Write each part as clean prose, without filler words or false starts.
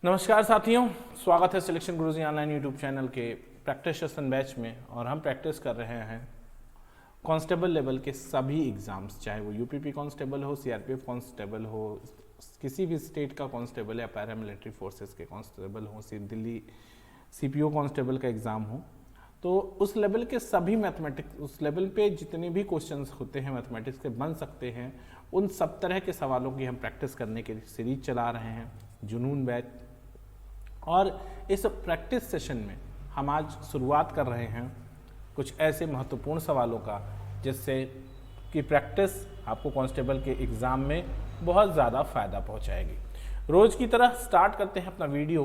नमस्कार साथियों, स्वागत है सिलेक्शन गुरुजी ऑनलाइन यूट्यूब चैनल के प्रैक्टिस सेशन बैच में। और हम प्रैक्टिस कर रहे हैं कांस्टेबल लेवल के सभी एग्जाम्स, चाहे वो यूपीपी कांस्टेबल हो, सीआरपीएफ कांस्टेबल हो, किसी भी स्टेट का कांस्टेबल या पैरामिलिट्री फोर्सेस के कांस्टेबल हो, दिल्ली सीपीओ कांस्टेबल का एग्ज़ाम हो, तो उस लेवल के सभी मैथमेटिक्स, उस लेवल पे जितने भी क्वेश्चंस होते हैं मैथमेटिक्स के बन सकते हैं, उन सब तरह के सवालों की हम प्रैक्टिस करने के सीरीज चला रहे हैं, जुनून बैच। और इस प्रैक्टिस सेशन में हम आज शुरुआत कर रहे हैं कुछ ऐसे महत्वपूर्ण सवालों का जिससे कि प्रैक्टिस आपको कांस्टेबल के एग्ज़ाम में बहुत ज़्यादा फ़ायदा पहुंचाएगी। रोज़ की तरह स्टार्ट करते हैं अपना वीडियो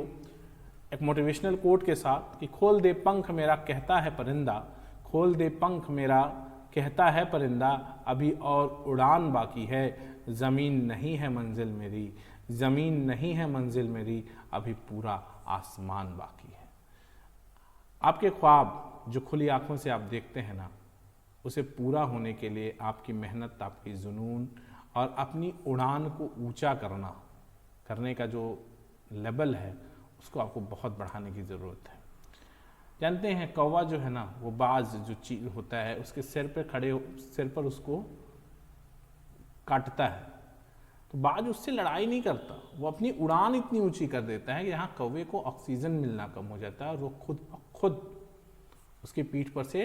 एक मोटिवेशनल कोट के साथ कि खोल दे पंख मेरा कहता है परिंदा, खोल दे पंख मेरा कहता है परिंदा, अभी और उड़ान बाकी है, ज़मीन नहीं है मंजिल मेरी, ज़मीन नहीं है मंजिल मेरी, अभी पूरा आसमान बाकी है। आपके ख्वाब जो खुली आंखों से आप देखते हैं ना, उसे पूरा होने के लिए आपकी मेहनत, आपकी जुनून और अपनी उड़ान को ऊंचा करने का जो लेवल है उसको आपको बहुत बढ़ाने की ज़रूरत है। जानते हैं कौवा जो है ना, वो बाज जो चीज होता है उसके सिर पर उसको काटता है, तो बाज उससे लड़ाई नहीं करता, वो अपनी उड़ान इतनी ऊंची कर देता है कि यहाँ कौवे को ऑक्सीजन मिलना कम हो जाता है और वो खुद उसकी पीठ पर से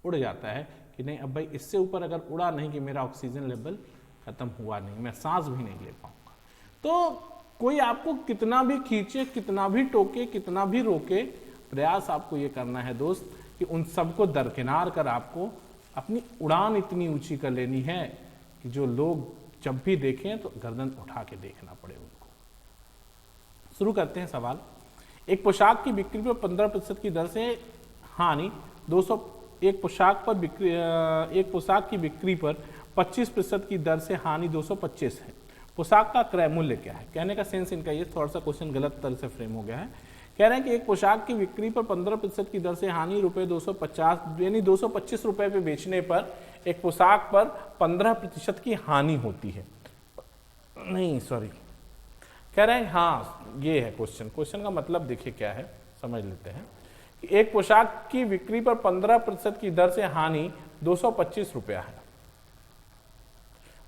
उड़ जाता है कि नहीं अब भाई इससे ऊपर अगर उड़ा नहीं कि मेरा ऑक्सीजन लेवल खत्म हुआ नहीं, मैं सांस भी नहीं ले पाऊंगा। तो कोई आपको कितना भी खींचे, कितना भी टोके, कितना भी रोके, प्रयास आपको ये करना है दोस्त कि उन सबको दरकिनार कर आपको अपनी उड़ान इतनी ऊंची कर लेनी है कि जो लोग जब भी देखें तो गर्दन उठा के देखना पड़े उनको। शुरू करते हैं सवाल। एक पोशाक की बिक्री पर 15% की दर से हानि 200, एक पोशाक की बिक्री पर 25% की दर से हानि 225 है। पोशाक का क्रय मूल्य क्या है? कहने का सेंस इनका ये, थोड़ा सा क्वेश्चन गलत तरह से फ्रेम हो गया है। कह रहे हैं कि एक पोशाक की बिक्री पर 15% की दर से हानि रुपये 250 यानी 225 रुपये पे बेचने पर एक पोशाक पर 15% की हानि होती है। नहीं सॉरी, कह रहे हैं हाँ ये है क्वेश्चन का मतलब देखिए क्या है, समझ लेते हैं कि एक पोशाक की बिक्री पर 15% की दर से हानि 225 रुपया है।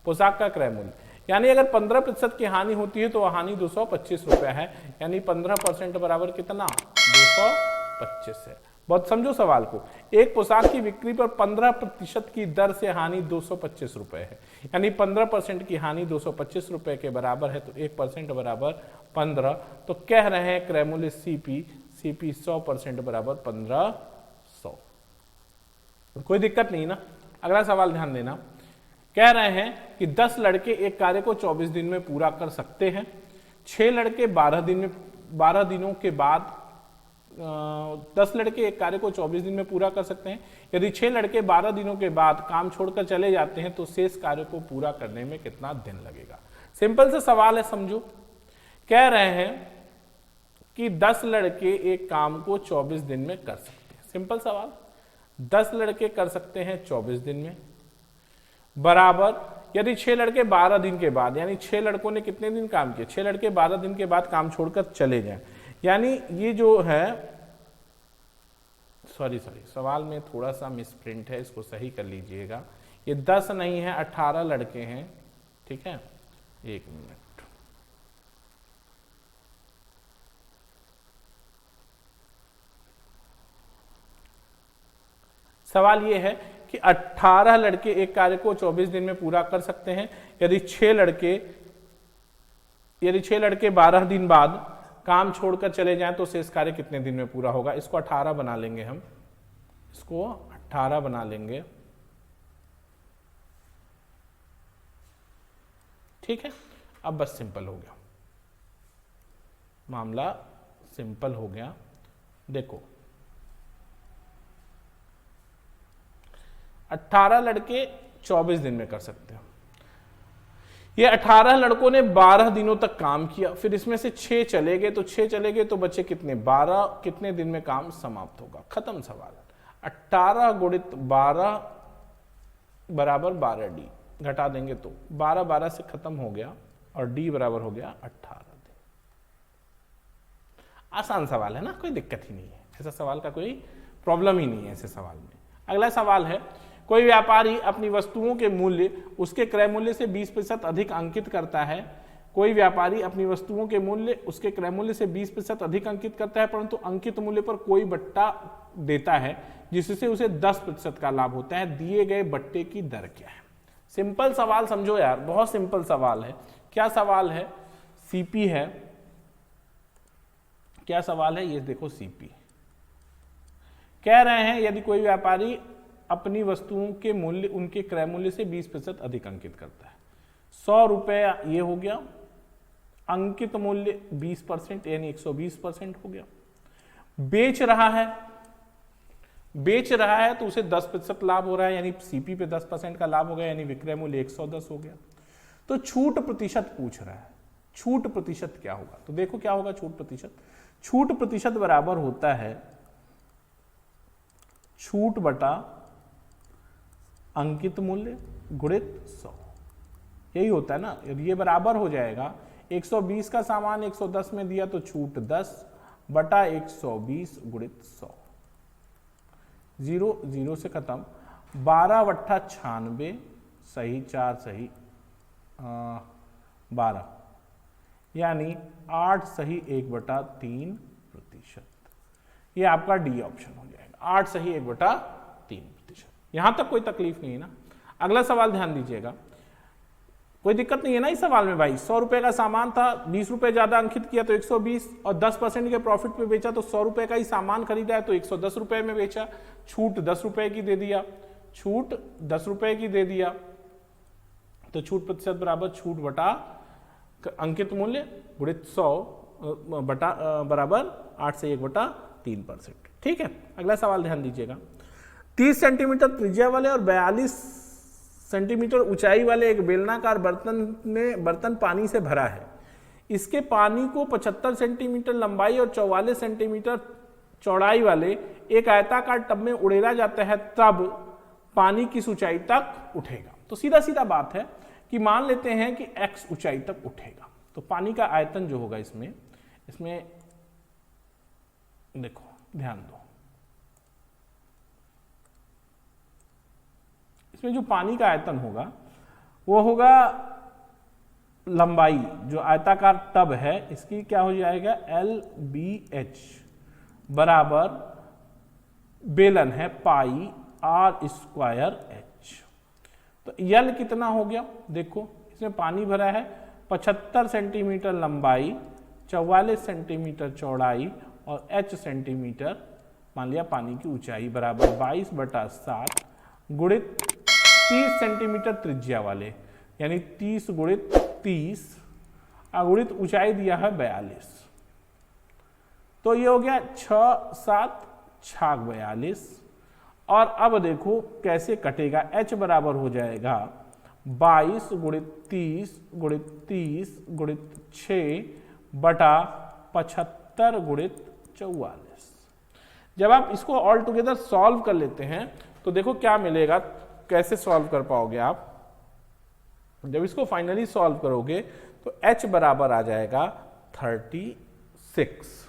पोशाक का क्रय मूल्य यानी अगर 15% की हानि होती है तो हानि 225 रुपया है, यानी 15% बराबर कितना? 225 है। बहुत समझो सवाल को। एक पोशाक की बिक्री पर 15% की दर से हानि 225 रुपए है, यानी 15% की हानि 225 रुपए के बराबर है, तो 1% बराबर 15। तो कह रहे हैं क्रय मूल्य सीपी 100% बराबर 1500। कोई दिक्कत नहीं ना। अगला सवाल ध्यान देना। कह रहे हैं कि 10 लड़के एक कार्य को 24 दिन में पूरा कर सकते हैं। 6 लड़के 12 दिनों के बाद 10 लड़के एक कार्य को 24 दिन में पूरा कर सकते हैं। यदि 6 लड़के 12 दिनों के बाद काम छोड़कर चले जाते हैं तो शेष कार्य को पूरा करने में कितना दिन लगेगा? सिंपल सा सवाल है, समझो। कह रहे हैं कि 10 लड़के एक काम को 24 दिन में कर सकते हैं। सिंपल सवाल, 10 लड़के कर सकते हैं 24 दिन में, बराबर यदि 6 लड़के 12 दिन के बाद, यानी 6 लड़कों ने कितने दिन काम किया? 6 लड़के 12 दिन के बाद काम छोड़कर चले जाएं, यानी ये जो है सॉरी सवाल में थोड़ा सा मिसप्रिंट है, इसको सही कर लीजिएगा। ये 10 नहीं है, 18 लड़के हैं, ठीक है। एक मिनट, सवाल ये है कि 18 लड़के एक कार्य को 24 दिन में पूरा कर सकते हैं। यदि 6 लड़के 12 दिन बाद काम छोड़कर चले जाएं तो शेष कार्य कितने दिन में पूरा होगा? इसको 18 बना लेंगे हम, इसको 18 बना लेंगे, ठीक है। अब बस सिंपल हो गया, मामला सिंपल हो गया। देखो 18 लड़के 24 दिन में कर सकते हो। ये 18 लड़कों ने 12 दिनों तक काम किया, फिर इसमें से 6 चले गए, तो 6 चले गए तो बचे कितने? 12। कितने दिन में काम समाप्त होगा? खत्म सवाल। 18 गुणित 12 बराबर 12D, घटा देंगे तो 12 12 से खत्म हो गया और D बराबर हो गया 18 दिन। आसान सवाल है ना, कोई दिक्कत ही नहीं है, ऐसा सवाल का कोई प्रॉब्लम ही नहीं है ऐसे सवाल में। अगला सवाल है, कोई व्यापारी अपनी वस्तुओं के मूल्य उसके क्रय मूल्य से 20% अधिक अंकित करता है। कोई व्यापारी अपनी वस्तुओं के मूल्य उसके क्रय मूल्य से 20% अधिक अंकित करता है, परंतु अंकित मूल्य पर कोई बट्टा देता है जिससे उसे 10% का लाभ होता है। दिए गए बट्टे की दर क्या है? सिंपल सवाल समझो यार, बहुत सिंपल सवाल है। क्या सवाल है? सीपी है। क्या सवाल है? ये देखो सीपी कह रहे हैं यदि कोई व्यापारी अपनी वस्तुओं के मूल्य उनके क्रय मूल्य से 20% अधिक अंकित करता है, 100 रुपए ये हो गया, अंकित मूल्य 20% यानी 120% हो गया। बेच रहा है तो उसे 10% लाभ हो रहा है, यानी सीपी पे 10% का लाभ हो गया, यानी विक्रय मूल्य 110 हो गया। तो छूट प्रतिशत पूछ रहा है, छूट प्रतिशत क्या होगा? तो देखो क्या होगा छूट प्रतिशत। छूट प्रतिशत बराबर होता है छूट बटा अंकित मूल्य गुणित 100, यही होता है ना। यदि ये बराबर हो जाएगा, 120 का सामान 110 में दिया तो छूट 10 बटा 120 गुणित 100, 0 0 से खत्म, 12 बट्टा 96 सही, 4 सही 12, यानी 8 सही 1/3%। ये आपका डी ऑप्शन हो जाएगा, 8 सही 1/3%। यहां तक कोई तकलीफ नहीं है ना। अगला सवाल ध्यान दीजिएगा, कोई दिक्कत नहीं है ना इस सवाल में भाई। 100 रुपए का सामान था, 20 रुपए ज्यादा अंकित किया तो 120, और 10% के प्रॉफिट पे बेचा तो 100 रुपए का ही सामान खरीदा है तो 110 रुपए में बेचा। छूट 10 रुपए की दे दिया, छूट 10 रुपए की दे दिया, तो छूट प्रतिशत बराबर छूट बटा अंकित मूल्य गुणित 100 बटा बराबर 8 से 1/3%। ठीक है, अगला सवाल ध्यान दीजिएगा। 30 सेंटीमीटर त्रिज्या वाले और 42 सेंटीमीटर ऊंचाई वाले एक बेलनाकार बर्तन पानी से भरा है। इसके पानी को 75 सेंटीमीटर लंबाई और 44 सेंटीमीटर चौड़ाई वाले एक आयताकार टब में उड़ेला जाता है, तब पानी किस ऊंचाई तक उठेगा? तो सीधा सीधा बात है कि मान लेते हैं कि x ऊंचाई तक उठेगा, तो पानी का आयतन जो होगा इसमें देखो ध्यान दो, इसमें जो पानी का आयतन होगा वो होगा लंबाई, जो आयताकार टब है इसकी क्या हो जाएगा, LBH बराबर बेलन है पाई r²h। तो L कितना हो गया? देखो इसमें पानी भरा है, 75 सेंटीमीटर लंबाई, 44 सेंटीमीटर चौड़ाई और h सेंटीमीटर मान लिया पानी की ऊंचाई, बराबर 22/7 गुणित 30 सेंटीमीटर त्रिज्या वाले, यानी 30 गुणित 30 गुणित ऊंचाई दिया है 42, तो ये हो गया 6 7 6 42। और अब देखो कैसे कटेगा, h बराबर हो जाएगा 22 गुणित 30 गुणित 30 गुणित 6 बटा 75 गुणित 44। जब आप इसको ऑल टुगेदर सॉल्व कर लेते हैं तो देखो क्या मिलेगा, कैसे सॉल्व कर पाओगे आप। जब इसको फाइनली सॉल्व करोगे तो h बराबर आ जाएगा 36।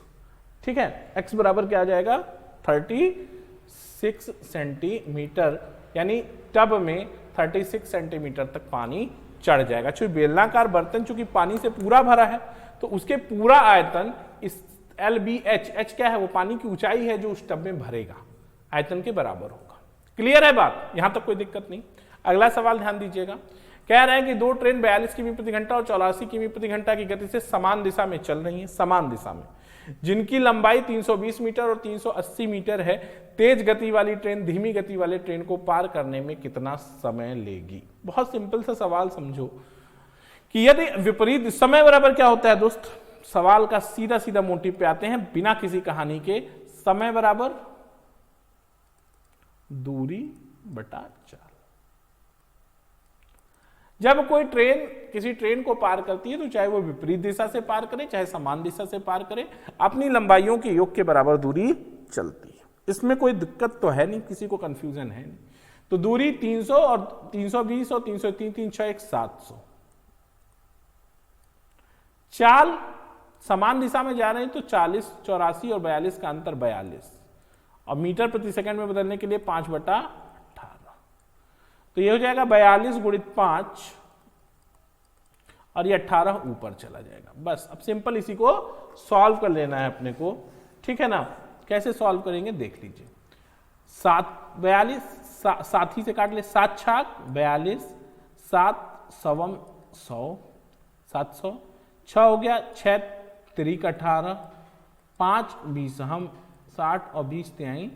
ठीक है, x बराबर क्या आ जाएगा, 36 सेंटीमीटर, यानी टब में 36 सेंटीमीटर तक पानी चढ़ जाएगा। चूंकि बेलनाकार बर्तन चूंकि पानी से पूरा भरा है तो उसके पूरा आयतन इस LBH, h क्या है, वो पानी की ऊंचाई है जो उस टब में भरेगा, आयतन के बराबर होगा। क्लियर है बात, यहां तक कोई दिक्कत नहीं। अगला सवाल ध्यान दीजिएगा, कह रहे हैं कि दो ट्रेन 42 किमी प्रति घंटा और 84 किमी प्रति घंटा की गति से समान दिशा में चल रही हैं, समान दिशा में, जिनकी लंबाई 320 मीटर और 380 मीटर है। तेज गति वाली ट्रेन धीमी गति वाले ट्रेन को पार करने में कितना समय लेगी? बहुत सिंपल सा सवाल समझो कि यदि विपरीत समय बराबर क्या होता है दोस्त, सवाल का सीधा सीधा मोटिव पे आते हैं बिना किसी कहानी के। समय बराबर दूरी बटा चाल। जब कोई ट्रेन किसी ट्रेन को पार करती है तो चाहे वो विपरीत दिशा से पार करे चाहे समान दिशा से पार करे, अपनी लंबाइयों के योग के बराबर दूरी चलती है। इसमें कोई दिक्कत तो है नहीं, किसी को कंफ्यूजन है नहीं। तो दूरी 300 और 320 और 303 3 6 1 700। चाल समान दिशा में जा रहे हैं तो 40, 84 और 42 का अंतर 42, और मीटर प्रति सेकंड में बदलने के लिए 5/18, तो ये हो जाएगा 42 गुणित 5 और ये 18 ऊपर चला जाएगा। बस अब सिंपल इसी को सॉल्व कर लेना है अपने को, ठीक है ना। कैसे सॉल्व करेंगे देख लीजिए। 42 सात ही से काट ले, 7 छाक 42, 7 सवम 100, 700, 6 हो गया, 6 3 18, 5 20 हम 60 और 20 तिहाई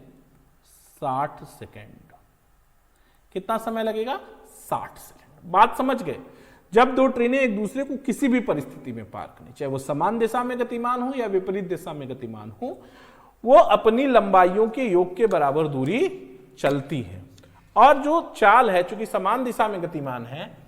60 सेकेंड। कितना समय लगेगा? 60 सेकेंड। बात समझ गए? जब दो ट्रेनें एक दूसरे को किसी भी परिस्थिति में पार करें, चाहे वो समान दिशा में गतिमान हो या विपरीत दिशा में गतिमान हो, वो अपनी लंबाइयों के योग के बराबर दूरी चलती है। और जो चाल है, चूंकि समान दिशा में गतिमान है,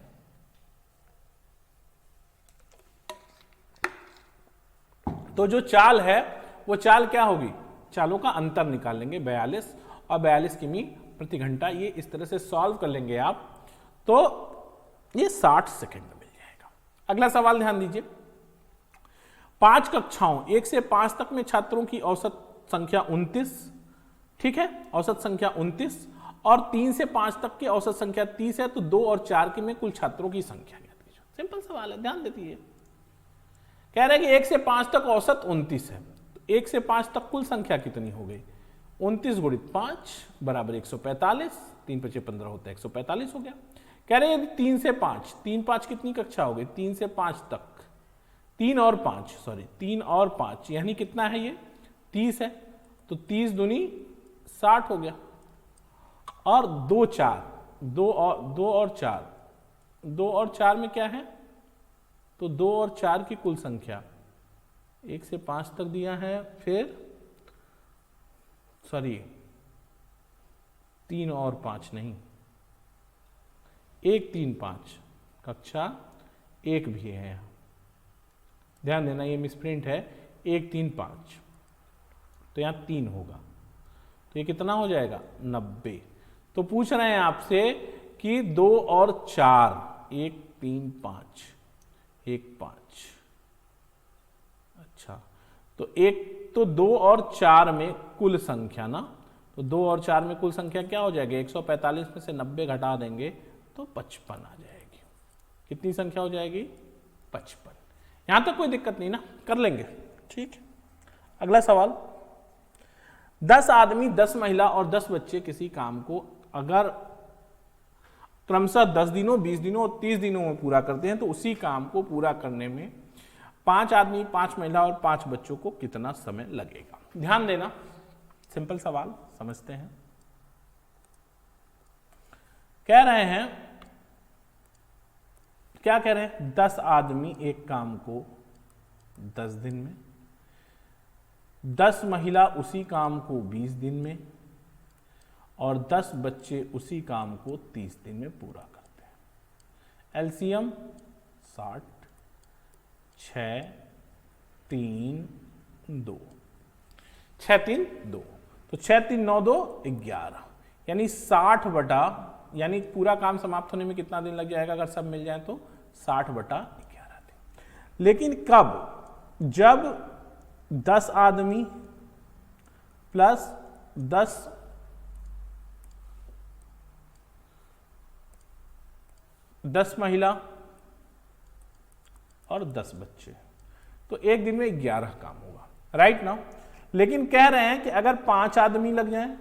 तो जो चाल है वो चाल क्या होगी? चालों का अंतर निकाल लेंगे 42 और 42 किमी प्रति घंटा। ये इस तरह से सॉल्व कर लेंगे आप, तो ये 60 सेकंड में मिल जाएगा। अगला सवाल ध्यान दीजिए। 5 कक्षाओं 1 से 5 तक में छात्रों की औसत संख्या 29, ठीक है, औसत संख्या 29, और 3 से 5 तक की औसत संख्या 30 है, तो 2 और 4 के में कुल छात्रों की संख्या ज्ञात कीजिए। सिंपल सवाल है, ध्यान देती कह रहे हैं कि 1 से 5 तक औसत 29 है, तो 1 से 5 तक कुल संख्या कितनी हो गई? 29 गुणित 5 बराबर 145, 3 × 5 = 15 होता है, 145 हो गया। कह रहे हैं 3 से 5, 3 5 कितनी कक्षा हो गई? 3 से 5 तक 3 और 5 यानी कितना है? ये 30 है, तो 30 दूनी 60 हो गया। और 2 4, 2 और 4 में क्या है? तो 2 और 4 की कुल संख्या 1 से 5 तक दिया है, फिर 3 और 5 नहीं, 1 3 5 कक्षा 1 भी है यहाँ, ध्यान देना, ये मिसप्रिंट है। 1 3 5, तो यहाँ 3 होगा, तो ये कितना हो जाएगा? 90। तो पूछ रहे हैं आपसे कि 2 और 4, 1 3 5 1 5, अच्छा, तो 2 और 4 में कुल संख्या ना, तो 2 और 4 में कुल संख्या क्या हो जाएगी? 145 में से 90 घटा देंगे तो 55 आ जाएगी। कितनी संख्या हो जाएगी? 55। यहां तक कोई दिक्कत नहीं ना, कर लेंगे, ठीक। अगला सवाल। 10 आदमी, 10 महिला और 10 बच्चे किसी काम को अगर क्रमशः 10 दिनों, 20 दिनों और 30 दिनों में पूरा करते हैं, तो उसी काम को पूरा करने में 5 आदमी, 5 महिला और 5 बच्चों को कितना समय लगेगा? ध्यान देना, सिंपल सवाल, समझते हैं। कह रहे हैं, क्या कह रहे हैं? 10 आदमी एक काम को 10 दिन में, 10 महिला उसी काम को 20 दिन में, और 10 बच्चे उसी काम को 30 दिन में पूरा करते हैं। एलसीएम 60, 6 3 2, 6 3 2, तो 6 3 9 2 11, यानी 60 बटा, यानी पूरा काम समाप्त होने में कितना दिन लग जाएगा? अगर सब मिल जाए तो 60/11 दिन। लेकिन कब? जब 10 आदमी प्लस 10 महिला और 10 बच्चे, तो एक दिन में 11 काम होगा, राइट ना। लेकिन कह रहे हैं कि अगर 5 आदमी लग जाएं,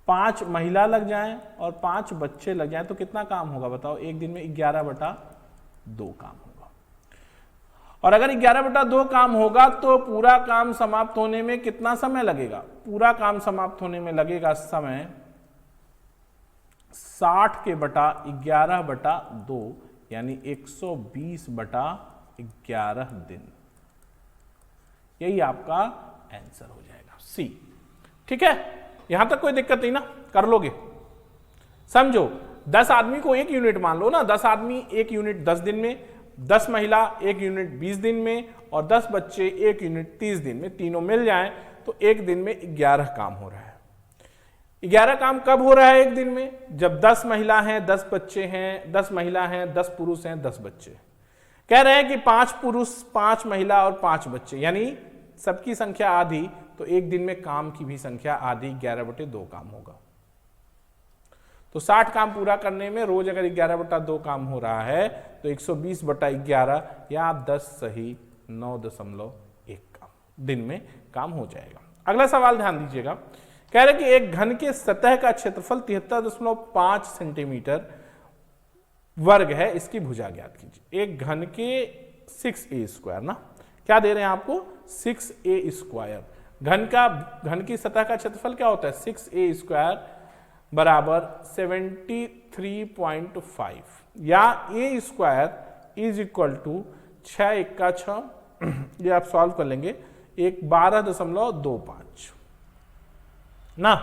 5 महिला लग जाएं और 5 बच्चे लग जाएं, तो कितना काम होगा बताओ? एक दिन में 11/2 काम होगा। और अगर 11/2 काम होगा तो पूरा काम समाप्त होने में कितना समय लगेगा? पूरा काम समाप्त होने में लगेगा समय 60 के बटा 11/2, यानी 120/11 दिन। यही आपका आंसर हो जाएगा, सी। ठीक है, यहां तक कोई दिक्कत नहीं ना, कर लोगे। समझो, 10 आदमी को 1 यूनिट मान लो ना, 10 आदमी 1 यूनिट 10 दिन में, 10 महिला 1 यूनिट 20 दिन में, और 10 बच्चे 1 यूनिट 30 दिन में, तीनों मिल जाएं तो एक दिन में 11 काम हो रहा है। 11 काम कब हो रहा है एक दिन में? जब 10 महिला हैं, 10 बच्चे हैं, 10 महिला हैं, 10 पुरुष हैं, 10 बच्चे। कह रहे हैं कि 5 पुरुष 5 महिला और 5 बच्चे, यानी सबकी संख्या आधी, तो एक दिन में काम की भी संख्या आधी, 11/2 काम होगा। तो 60 काम पूरा करने में रोज अगर 11/2 काम हो रहा है तो 120/11 या आप 10 सही 9.1 काम दिन में काम हो जाएगा। अगला सवाल ध्यान दीजिएगा, कह रहे कि एक घन के सतह का क्षेत्रफल 73.5 सेंटीमीटर वर्ग है, इसकी भुजा ज्ञात कीजिए। एक घन के 6a², ना क्या दे रहे हैं आपको 6a²। घन की सतह का क्षेत्रफल क्या होता है 6a² बराबर 73.5 या a² इज इक्वल टू 6 × 6, ये आप सॉल्व कर लेंगे, 12.25 ना,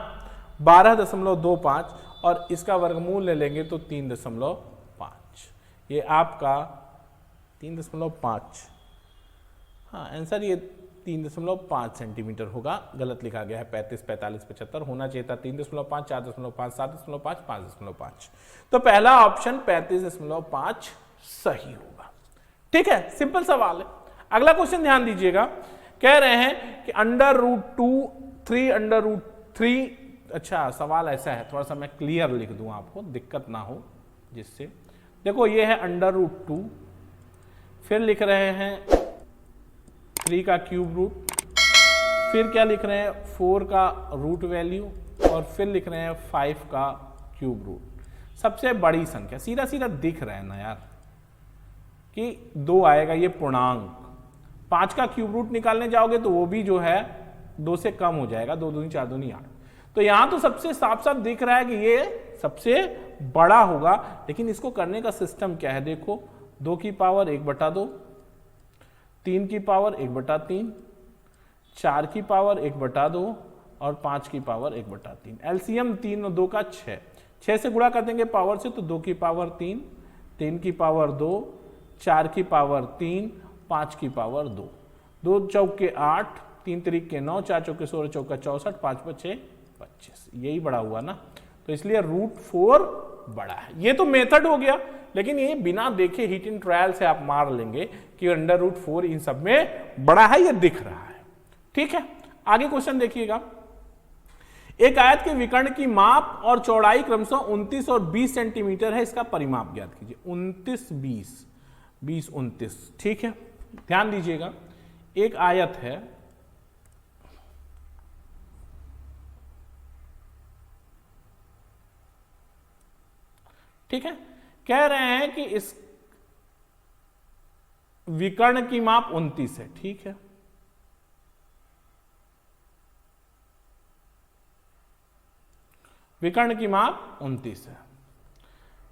12.25 और इसका वर्गमूल ले लेंगे तो 3.5, ये आपका 3.5, हाँ आंसर ये 3.5 सेंटीमीटर होगा, गलत लिखा गया है 35, 45, 75, होना चाहिए था 3.5, 4.5, 7.5, 5.5। तो पहला ऑप्शन 35.5 सही होगा। ठीक है, सिंपल सवाल है। अगला क्वेश्चन ध्यान दीजिएगा, कह रहे हैं कि √2 3 अच्छा सवाल ऐसा है, थोड़ा सा मैं क्लियर लिख दूं आपको, दिक्कत ना हो जिससे, देखो ये है √2, फिर लिख रहे हैं 3 का क्यूब रूट, फिर क्या लिख रहे हैं 4 का रूट वैल्यू, और फिर लिख रहे हैं 5 का क्यूब रूट। सबसे बड़ी संख्या सीधा सीधा दिख रहा है ना यार कि 2 आएगा, ये पूर्णांक। 5 का क्यूब रूट निकालने जाओगे तो वो भी जो है 2 से कम हो जाएगा, 2 दूनी 4 दूनी 8। तो यहां तो सबसे साफ साफ दिख रहा है कि ये सबसे बड़ा होगा, लेकिन इसको करने का सिस्टम क्या है देखो, 2 की पावर 1/2, 3 की पावर 1/3, 4 की पावर 1/2 और 5 की पावर 1/3। एलसीएम 3 और 2 का 6 से गुणा कर देंगे पावर से तो 2 की पावर 3, 3 की पावर 2, 4 की पावर 3, 5 की पावर 2, 2 चौके 8, 3 त्रिक 9, 4 चौके 16, चौका 64, 5 × 6 25, यही बड़ा हुआ ना, तो इसलिए √4 बड़ा है। ये तो मेथड हो गया, लेकिन ये बिना देखे हिट इन ट्रायल से आप मार लेंगे कि √4 इन सब में बड़ा है, ये दिख रहा है। ठीक है, आगे क्वेश्चन देखिएगा, एक आयत के विकर्ण की माप और चौड़ाई क्रमशः 29 और 20 सेंटीमीटर है, इसका परिमाप ज्ञात कीजिए। 29 20 20 29, ठीक है, ध्यान दीजिएगा, एक आयत है, ठीक है, कह रहे हैं कि इस विकर्ण की माप 29 है, ठीक है, विकर्ण की माप 29 है,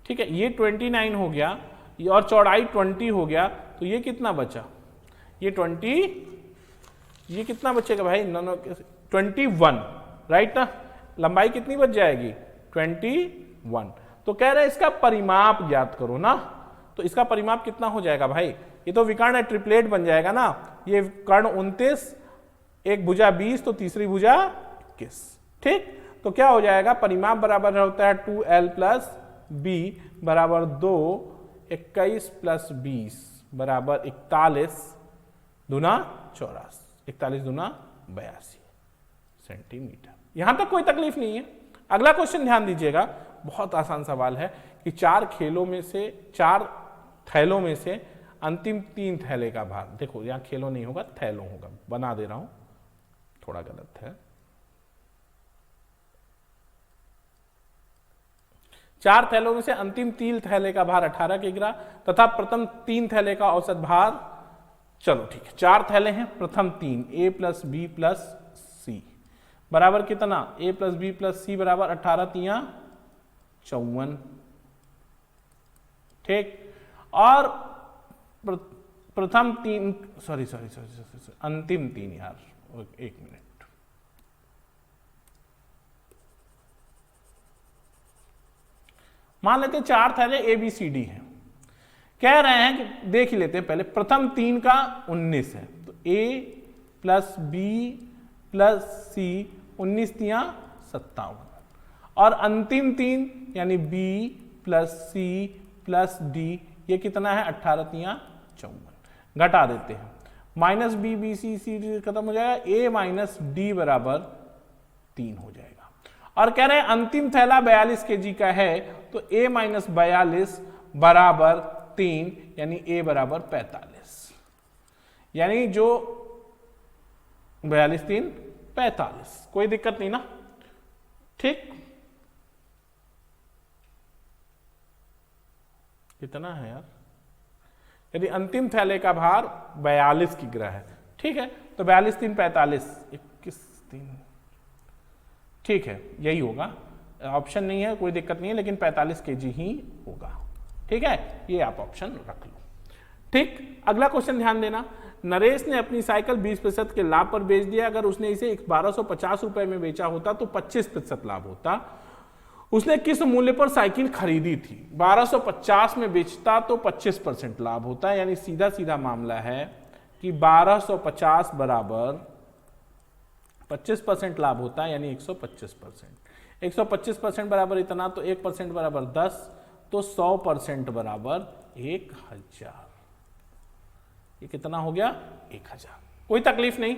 ठीक है, ये 29 हो गया और चौड़ाई 20 हो गया, तो ये कितना बचा, ये 20, ये कितना बचेगा भाई 21, राइट ना, लंबाई कितनी बच जाएगी 21। तो कह रहे हैं इसका परिमाप ज्ञात करो ना, तो इसका परिमाप कितना हो जाएगा भाई, ये तो विकर्ण है, ट्रिपलेट बन जाएगा ना, ये कर्ण 29, एक भुजा 20 तो तीसरी भुजा 21, ठीक, तो क्या हो जाएगा परिमाप बराबर होता है 2l + b बराबर 2, 21 + 20 बराबर 41 दूना 84, 41 दूना 82 सेंटीमीटर। यहां तक कोई तकलीफ नहीं है। अगला क्वेश्चन ध्यान दीजिएगा, बहुत आसान सवाल है कि 4 थैलों में से अंतिम 3 थैले का भार, देखो यहां खेलों नहीं होगा थैलों होगा, बना दे रहा हूं, थोड़ा गलत है, 4 थैलों में से अंतिम 3 थैले का भार 18 किग्रा तथा प्रथम 3 थैले का औसत भार, चलो ठीक है 4 थैले हैं, प्रथम 3 a + b + c बराबर कितना, a + b + c बराबर 18 × 54, ठीक, और प्रथम 3 सॉरी अंतिम 3 यार, एक मिनट, मान लेते हैं 4 थैले ए बी सी डी हैं, कह रहे हैं कि देख ही लेते हैं पहले, प्रथम 3 का 19 है, तो a + b + c 19 × 57 और अंतिम 3 यानी b + c + d ये कितना है 18 × 54 घटा देते हैं, माइनस बी, बी सी, सी खत्म हो जाएगा, ए माइनस डी बराबर 3 हो जाएगा। और कह रहे हैं अंतिम थैला 42 kg का है, तो a माइनस 42 बराबर 3, यानी a बराबर 45, यानी जो 42 3 45, कोई दिक्कत नहीं ना, ठीक। कितना है यार, यदि अंतिम थैले का भार 42 किग्रा है, ठीक है, तो 42 3 45, 21 3, ठीक है, यही होगा, ऑप्शन नहीं है, कोई दिक्कत नहीं है, लेकिन 45 kg ही होगा, ठीक है, ये आप ऑप्शन रख लो, ठीक। अगला क्वेश्चन ध्यान देना, नरेश ने अपनी साइकिल 20% के लाभ पर बेच दिया, अगर उसने इसे 1250 रुपए में बेचा होता तो 25% लाभ होता। उसने किस मूल्य पर साइकिल खरीदी थी? 1250 में बेचता तो 25% लाभ होता है, यानी सीधा सीधा मामला है कि 1250 बराबर 25% लाभ होता है, यानी 125%। 125% बराबर इतना, तो 1% बराबर 10, तो 100% बराबर 1000। ये कितना हो गया? 1000। कोई तकलीफ नहीं,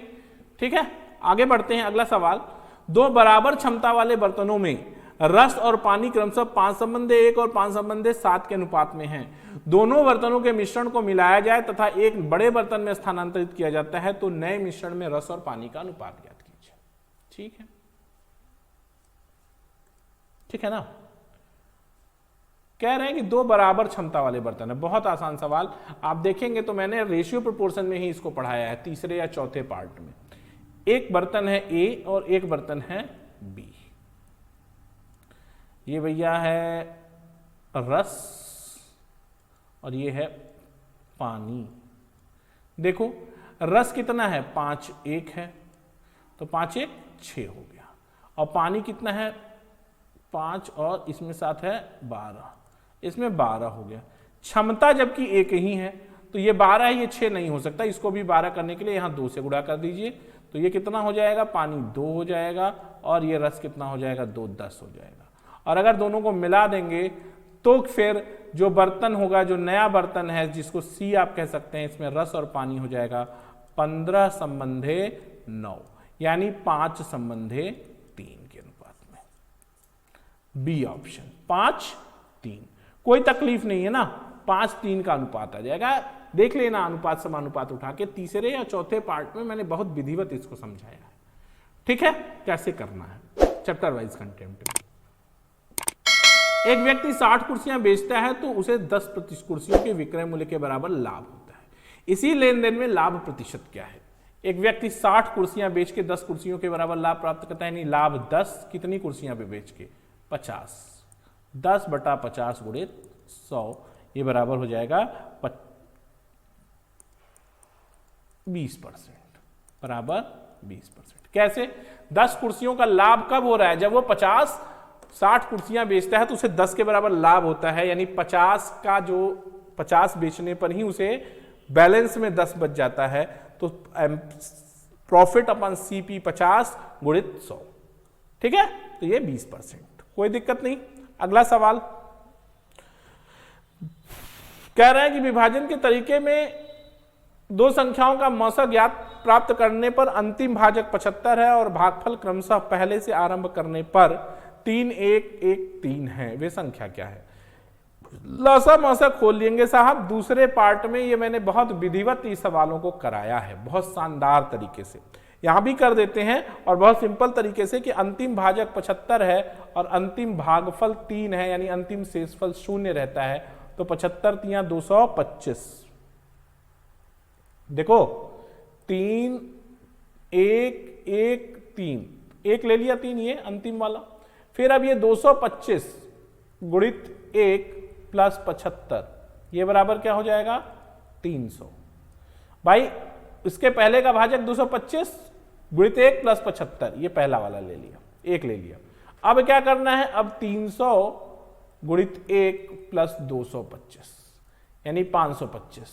ठीक है। आगे बढ़ते हैं, अगला सवाल, दो बराबर क्षमता वाले बर्तनों में रस और पानी क्रमशः 5:1 और 5:7 के अनुपात में हैं। दोनों बर्तनों के मिश्रण को मिलाया जाए तथा एक बड़े बर्तन में स्थानांतरित किया जाता है, तो नए मिश्रण में रस और पानी का अनुपात ज्ञात कीजिए। ठीक है, ठीक है ना। कह रहे हैं कि दो बराबर क्षमता वाले बर्तन है, बहुत आसान सवाल। आप देखेंगे तो मैंने रेशियो प्रोपोर्शन में ही इसको पढ़ाया है, तीसरे या चौथे पार्ट में। एक बर्तन है ए और एक बर्तन है बी। ये भैया है रस और ये है पानी। देखो रस कितना है? 5 1 है, तो 5 1 6 हो गया। और पानी कितना है? 5 और इसमें साथ है 12, इसमें 12 हो गया। क्षमता जबकि एक ही है, तो ये 12 है, ये 6 नहीं हो सकता। इसको भी 12 करने के लिए यहाँ 2 से गुणा कर दीजिए, तो ये कितना हो जाएगा? पानी 2 हो जाएगा और ये रस कितना हो जाएगा? 2 10 हो जाएगा। और अगर दोनों को मिला देंगे तो फिर जो बर्तन होगा, जो नया बर्तन है जिसको सी आप कह सकते हैं, इसमें रस और पानी हो जाएगा 15 संबंधे 9, यानी 5 संबंधे 3 के अनुपात में। बी ऑप्शन 5 3, कोई तकलीफ नहीं है ना, 5 3 का अनुपात आ जाएगा। देख लेना अनुपात समानुपात उठा के, तीसरे या चौथे पार्ट में मैंने बहुत विधिवत इसको समझाया है। ठीक है, कैसे करना है चैप्टर वाइज कंटेंट। एक व्यक्ति 60 कुर्सियां बेचता है तो उसे 10 कुर्सियों के विक्रय मूल्य के बराबर लाभ होता है। इसी लेन देन में लाभ प्रतिशत क्या है? एक व्यक्ति 60 कुर्सियां बेच के 10 कुर्सियों के बराबर लाभ प्राप्त करता है, यानी लाभ 10 कितनी कुर्सियां पे बेच के? 50। 10 बटा 50 गुणित 100, ये बराबर हो जाएगा 20%, बराबर 20%। कैसे? 10 कुर्सियों का लाभ कब हो रहा है? जब वो 60 कुर्सियां बेचता है तो उसे 10 के बराबर लाभ होता है, यानी 50 का जो 50 बेचने पर ही उसे बैलेंस में 10 बच जाता है, तो प्रॉफिट अपन सीपी 50 गुणित 100। ठीक है, तो ये 20%, कोई दिक्कत नहीं। अगला सवाल कह रहा है कि विभाजन के तरीके में दो संख्याओं का मौसक ज्ञात प्राप्त करने पर अंतिम भाजक 75 है और भागफल क्रमशः पहले से आरंभ करने पर 3 1 1 3 है। वे संख्या क्या है? लसा मौसा खोल लेंगे साहब। दूसरे पार्ट में ये मैंने बहुत विधिवत इस सवालों को कराया है, बहुत शानदार तरीके से। यहां भी कर देते हैं और बहुत सिंपल तरीके से कि अंतिम भाजक 75 है और अंतिम भागफल 3 है, यानी अंतिम शेषफल 0 रहता है, तो 75 3 225। देखो 3 1 1 3, 1 ले लिया, 3 ये अंतिम वाला। फिर अब ये 225 गुणित 1 प्लस 75, ये बराबर क्या हो जाएगा? 300। भाई इसके पहले का भाजक 225 गुणित 1 प्लस 75, ये पहला वाला ले लिया, 1 ले लिया। अब क्या करना है? अब 300 गुणित 1 प्लस 225, यानी 525।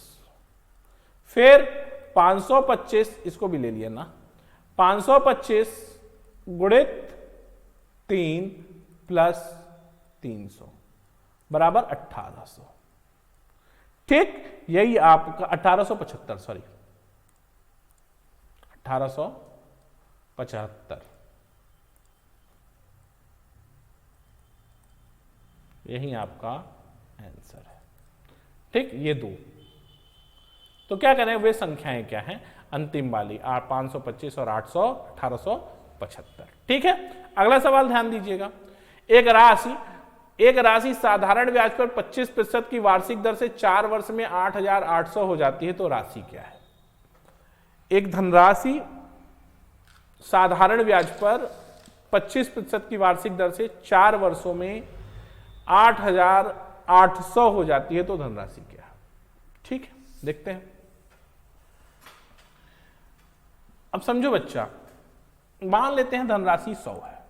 फिर 525, इसको भी ले लिया ना, 525 गुणित 3 प्लस 300 बराबर 1800। ठीक, यही आपका 1875, सॉरी 1875, यही आपका आंसर है। ठीक, ये दो। तो क्या करें, वे संख्याएं क्या हैं अंतिम वाली, 525 और 1875। ठीक है, अगला सवाल ध्यान दीजिएगा। एक राशि साधारण ब्याज पर 25% की वार्षिक दर से 4 वर्ष में 8,800 हो जाती है, तो राशि क्या है? एक धनराशि साधारण ब्याज पर 25% की वार्षिक दर से 4 वर्षों में 8,800 हो जाती है, तो धनराशि क्या है? ठीक है, देखते हैं। अब समझो बच्चा, मान लेते हैं धनराशि 100 है,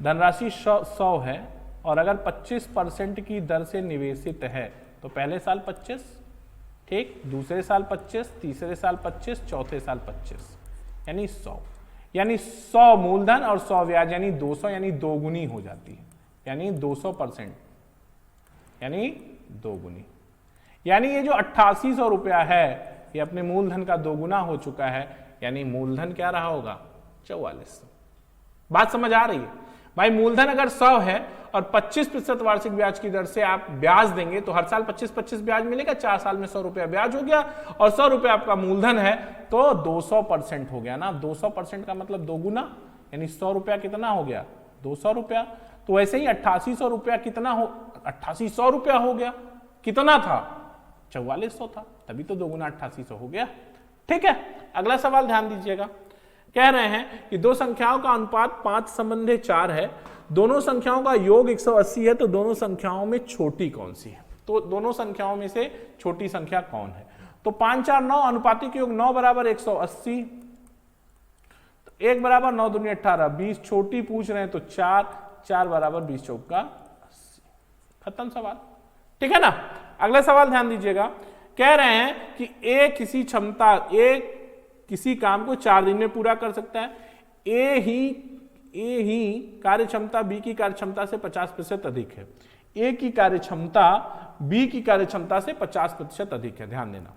धनराशि 100 है, और अगर 25% की दर से निवेशित है तो पहले साल 25, ठीक, दूसरे साल 25, तीसरे साल 25, चौथे साल 25, यानी 100, यानी 100 मूलधन और 100 ब्याज, यानी 200, यानी दोगुनी हो जाती है, यानी 200%, यानी दोगुनी। यानी ये जो 8800 रुपया है ये अपने मूलधन का दोगुना हो चुका है, यानी मूलधन क्या रहा होगा? 4400। बात समझ आ रही है भाई? मूलधन अगर 100 है और 25% वार्षिक ब्याज की दर से आप ब्याज देंगे तो हर साल 25-25 ब्याज मिलेगा, 4 साल में 100 रुपया ब्याज हो गया, और 100 रुपया आपका मूलधन है, तो 200% हो गया ना। 200% का मतलब दोगुना, यानी 100 रुपया कितना हो गया? 200 रुपया। तो वैसे ही 8800 रुपया कितना हो? 8800 रुपया हो गया। कितना था? 4400 था, तभी तो दोगुना 8800 हो गया। ठीक है, अगला सवाल ध्यान दीजिएगा। कह रहे हैं कि दो संख्याओं का अनुपात 5/4 है, दोनों संख्याओं का योग 180 है, तो दोनों संख्याओं में छोटी कौन सी है? तो दोनों संख्याओं में से छोटी संख्या कौन है? तो 5 4 9, अनुपातिक योग 9 = 180, तो 1 = 9 दूनी 18, 20 छोटी पूछ रहे हैं तो 4 = 20 चौका 80। खत्म सवाल। ठीक है ना। अगला सवाल ध्यान दीजिएगा। कह रहे हैं कि ए किसी काम को 4 दिन में पूरा कर सकता है। ए ही कार्य क्षमता बी की कार्य क्षमता से 50% अधिक है। ए की कार्य क्षमता बी की कार्य क्षमता से 50% अधिक है, ध्यान देना।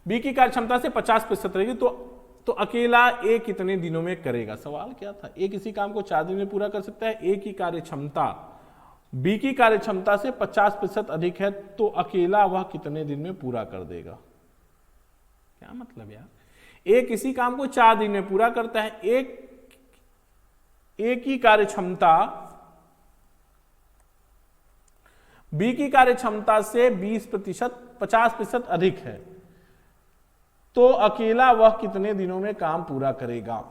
बी की कार्य क्षमता से 50% रहेगी, तो अकेला ए कितने दिनों में करेगा? सवाल क्या था? ए किसी काम को 4 दिन में पूरा कर सकता है, ए की कार्य क्षमता बी की कार्य क्षमता से 50% अधिक है, तो अकेला वह कितने दिन में पूरा कर देगा? क्या मतलब यार? ए किसी काम को 4 दिन में पूरा करता है, ए की कार्य क्षमता बी की कार्य क्षमता से 50% अधिक है, तो अकेला वह कितने दिनों में काम पूरा करेगा?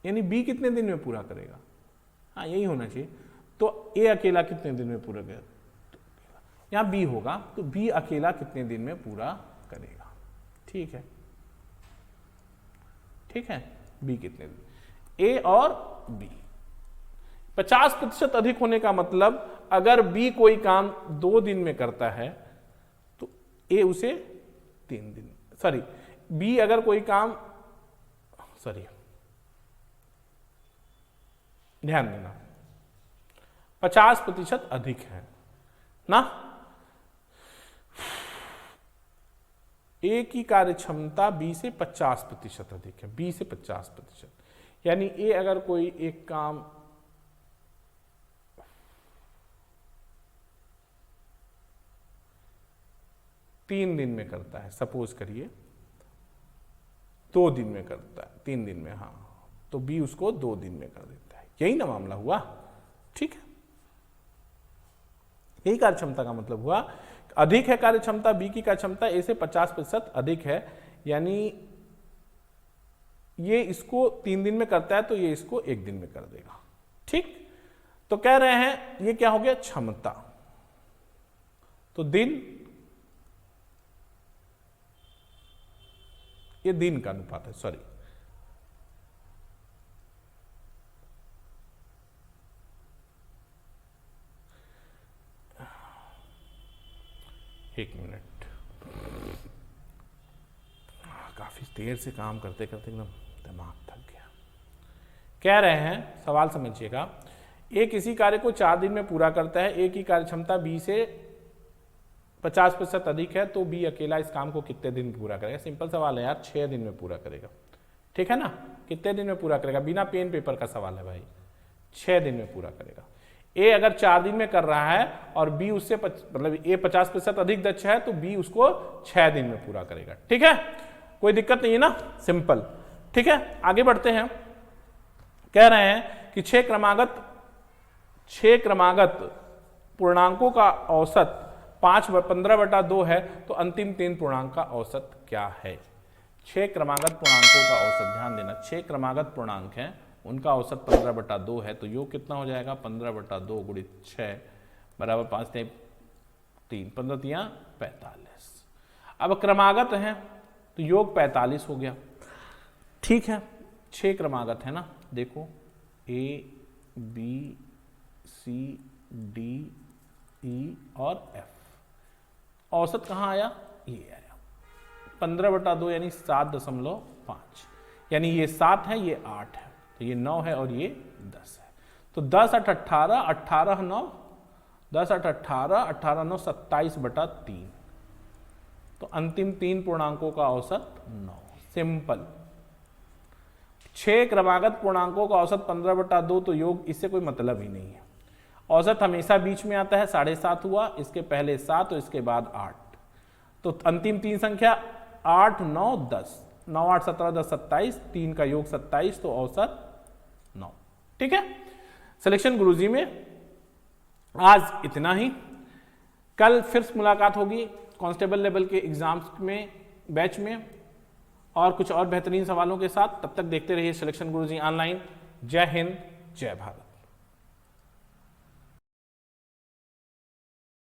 यानी बी कितने दिन में पूरा करेगा? हाँ, यही होना चाहिए। तो ए अकेला कितने दिन में पूरा करेगा? यहां बी होगा, तो बी अकेला कितने दिन में पूरा करेगा? ठीक है, ठीक है, बी कितने दिन? ए और बी 50% अधिक होने का मतलब अगर बी कोई काम 2 दिन में करता है तो ए उसे 3 दिन, सॉरी, बी अगर कोई काम, सॉरी, ध्यान देना, 50% अधिक है ना। ए की कार्य क्षमता बी से 50% अधिक है, बी से 50%, यानी ए अगर कोई एक काम तीन दिन में करता है, सपोज करिए 2 दिन में करता है, 3 दिन में, हाँ, तो बी उसको 2 दिन में कर देता है। यही ना मामला हुआ। ठीक है, यही कार्य क्षमता का मतलब हुआ। अधिक है कार्य क्षमता बी की कार्य क्षमता ए से 50% अधिक है, यानी ये इसको 3 दिन में करता है तो ये इसको 1 दिन में कर देगा। ठीक, तो कह रहे हैं ये क्या हो गया? क्षमता। तो दिन, ये दिन का अनुपात है, सॉरी, एक मिनट, काफी देर से काम करते करते एकदम दिमाग थक गया। कह रहे हैं, सवाल समझिएगा, ए किसी कार्य को 4 दिन में पूरा करता है, ए की कार्य क्षमता बी से 50% अधिक है, तो बी अकेला इस काम को कितने दिन में पूरा करेगा? सिंपल सवाल है यार, 6 दिन में पूरा करेगा। ठीक है ना, कितने दिन में पूरा करेगा? बिना पेन पेपर का सवाल है भाई, 6 दिन में पूरा करेगा। ए अगर 4 दिन में कर रहा है और बी उससे मतलब ए 50% अधिक दक्ष है, तो बी उसको 6 दिन में पूरा करेगा। ठीक है, कोई दिक्कत नहीं है ना, सिंपल। ठीक है, आगे बढ़ते हैं। कह रहे हैं कि 6 क्रमागत पूर्णांकों का औसत 15/2 है, तो अंतिम 3 पूर्णांक का औसत क्या है? 6 क्रमागत पूर्णांकों का औसत, ध्यान देना, 6 क्रमागत पूर्णांक हैं, उनका औसत 15/2 है, तो योग कितना हो जाएगा? 15/2 गुणित 6 बराबर 5 3 15 3 45। अब क्रमागत हैं तो योग 45 हो गया। ठीक है, 6 क्रमागत है ना, देखो A B C D E और एफ। औसत कहाँ आया? ये आया 15/2 यानी 7.5, यानी ये 7 है, ये 8 है, तो ये 9 है और ये 10 है। तो 10 8 18 18 9 10 8 18 18 9 27/3, तो अंतिम 3 पूर्णांकों का औसत 9। सिंपल। 6 क्रमागत पूर्णांकों का औसत 15/2, तो योग इससे कोई मतलब ही नहीं है। औसत हमेशा बीच में आता है, 7.5 हुआ, इसके पहले 7 और इसके बाद 8, तो अंतिम 3 संख्या 8 9 10, 9 8 17 10 27, 3 का योग 27, तो औसत 9। ठीक है, सिलेक्शन गुरुजी में आज इतना ही। कल फिर मुलाकात होगी कांस्टेबल लेवल के एग्जाम्स में, बैच में, और कुछ और बेहतरीन सवालों के साथ। तब तक देखते रहिए सिलेक्शन गुरुजी ऑनलाइन। जय हिंद, जय भारत।